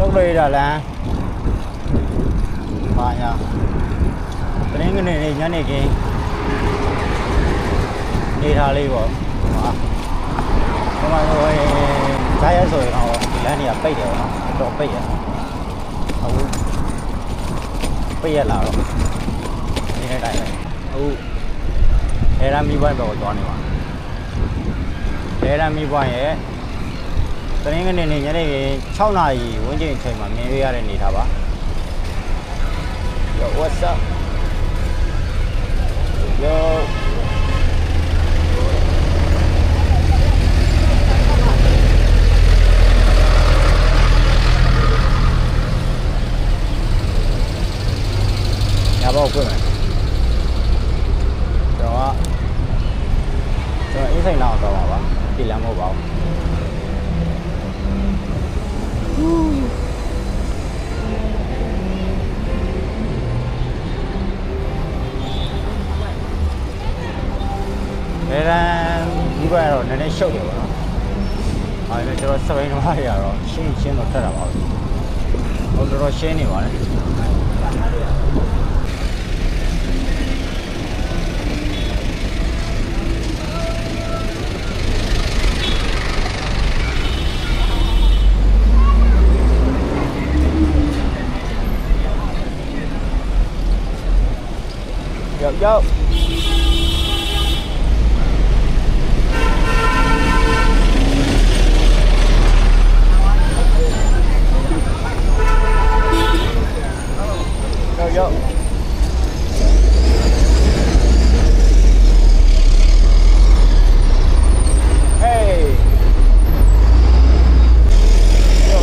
ထုတ်လိုက်တာလားဘာညာတရင်ကနေညနေခင်းနေထားလေးပေါ့ဟာဒီမှာဆိုရင်ဈာရဲဆိုရင်တော့လမ်းတွေကပိတ်တယ်ပေါ့နော်တော့ပိတ်ရအခုပိတ်ရလာတော့ဒီနေ့တိုင်းအခုဒေရမီဘွိုင်းဘက်ကိုသွားနေပါဒေရမီဘွိုင်းရဲ့တရင်ကနေညနေခင်း6နာရီဝန်းကျင်အချိန်မှာမြင်ရရတဲ့နေထားပါ Yo, what's up? Yo. Nhà bao quên rồi. Đó. Rồi ít thành nào tao bảo bác. Đi làm một bảo. Đây là như vậy rồi, nên sâu nhiều rồi. Rồi nên cho sao nó hay rồi, xin nó rất là bảo. Ông rồi xin này bảo đấy. Yo. Yo. Hey. Yo.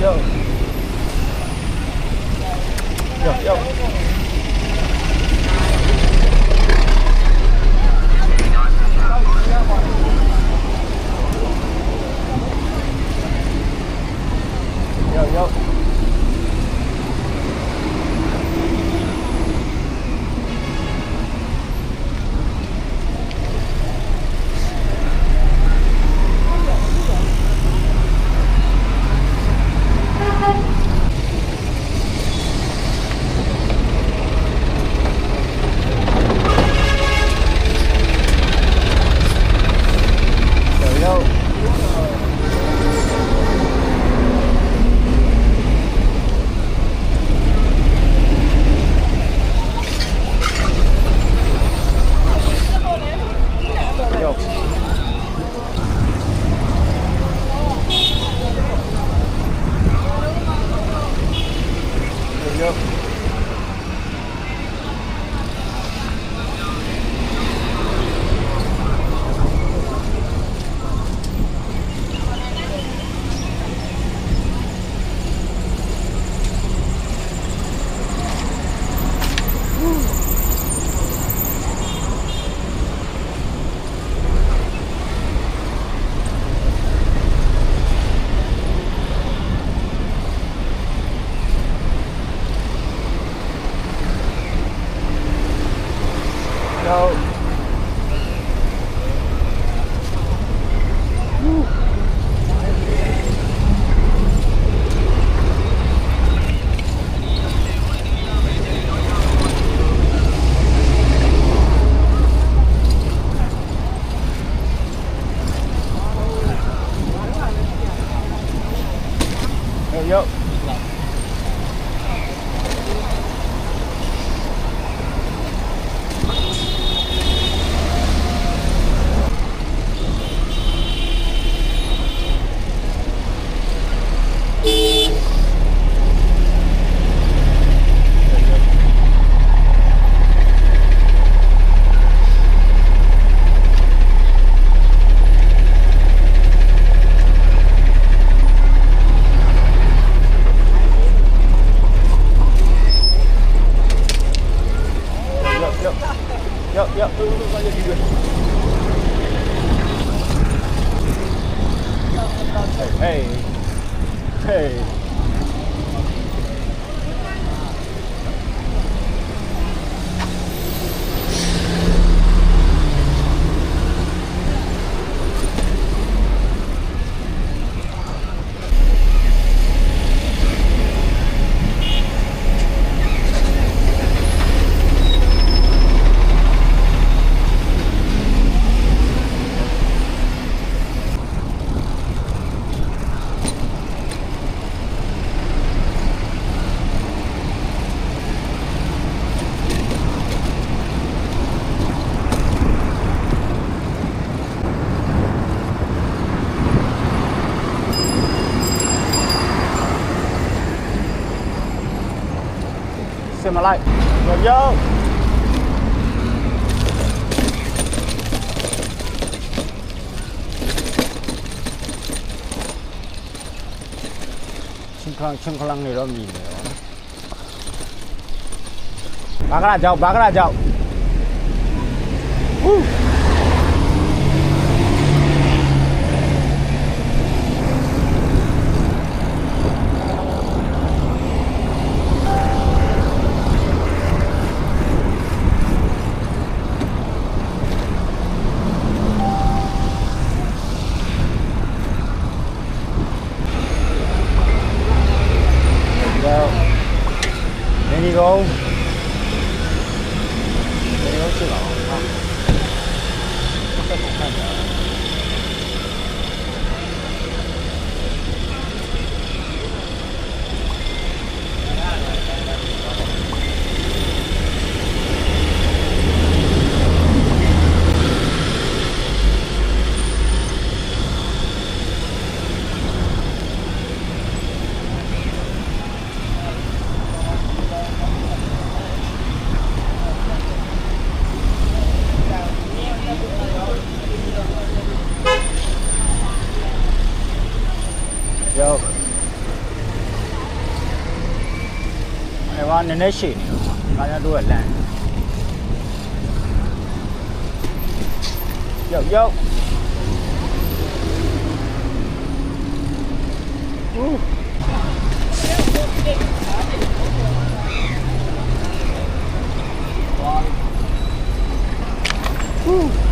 Yo. Yo. Yo. စင်မလိုက်ရောက်ချင်းခလန်းနေတော့မြည်နေတော့ဘာကရာကြောက်ဟူးနေကောင်းရှိပါအောင်ဟာဆက်ဆက်ခံတာရောက်အဲ့ဘာနည်းနည်းရှိနေတော့ငါတို့ကလမ်းရောက်ဦး